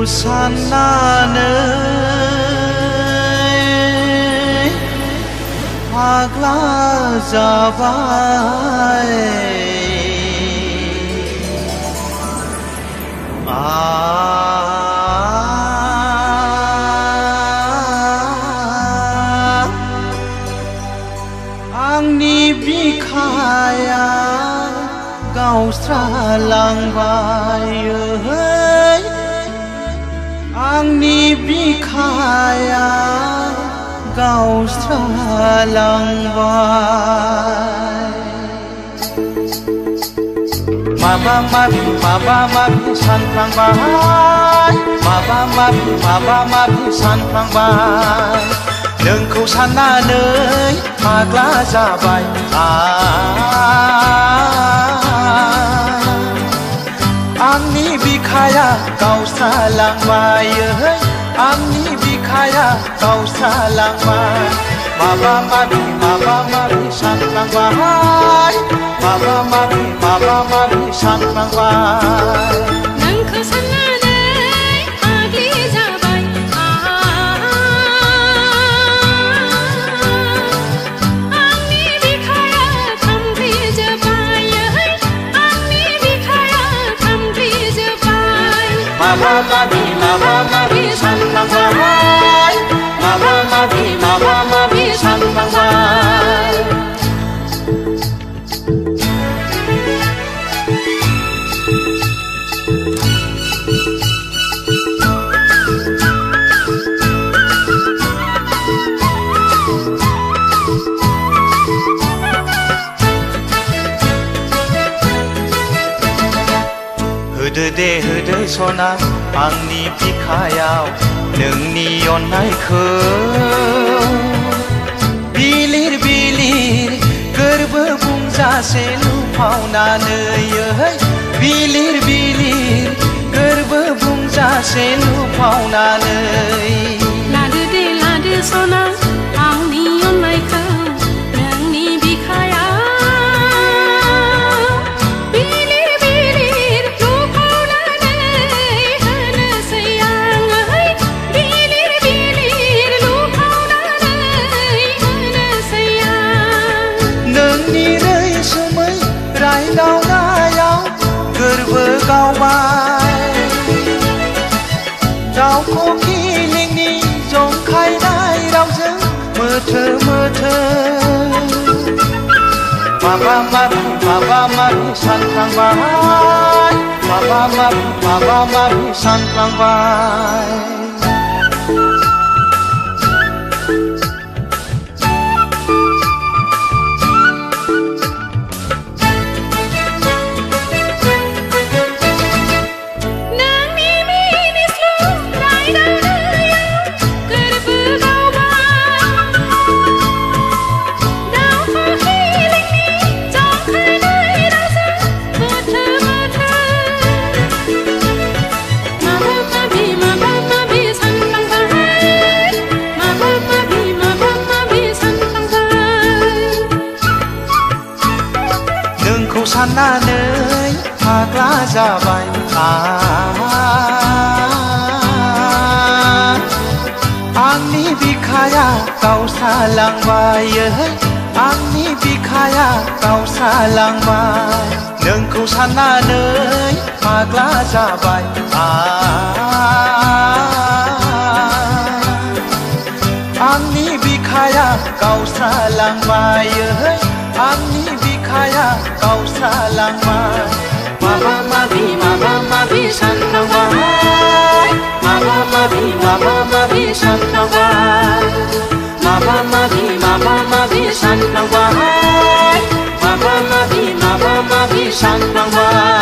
साननानै फाग्ला जाबाय आंनि बिखाया गावस्रालांबाय आंनि बिखाया गावस्रालांबाय माबा माबि सानफ्लांबाय माबा माबि सानफ्लांबाय नोंखौ साननानै फाग्ला जाबाय आंनि बिखाया गावस्रालांबाय आंनि बिखाया गावस्रालांबाय माबा माबि सानफ्लांबाय माबा माबि सानफ्लांबाय नोंखौ साननानै फाग्लि जाबाय आंनि बिखाया खामग्लिजोब्बाय आंनि बिखाया खामग्लिजोब्बाय माबा माबि सानफ्लांबाय माबा माबि सानफ्लांबाय होदो सना आंनि बिखायाव नोंनि अननायखौ बिलिर बिलिर गोरबो बुंजासे लुफावनानै बिलिर बिलिर गोरबो बुंजासे लुफावनानै लादो सना आंनि अननायखौ नोंनि बिखायाव रायदावनायाव गोरबो गावबाय दाउखौ खिलिंनि जंखायनाय रावजों मोथो माबा माबि सानफ्लांबाय माबा माबि सानफ्लांबाय नोंखौ साननानै फाग्ला जाबाय आंनि बिखाया गावस्रालांबाय आंनि बिखाया गावस्रालांबाय नोंखौ साननानै फाग्ला जाबाय आंनि बिखाया गावस्रालांबाय आंनि बिखाया गावस्रालांबाय माबा माबि सानफ्लांबाय माबा माबि सानफ्लांबाय माबा माबि सानफ्लांबाय माबा माबि सानफ्लांबाय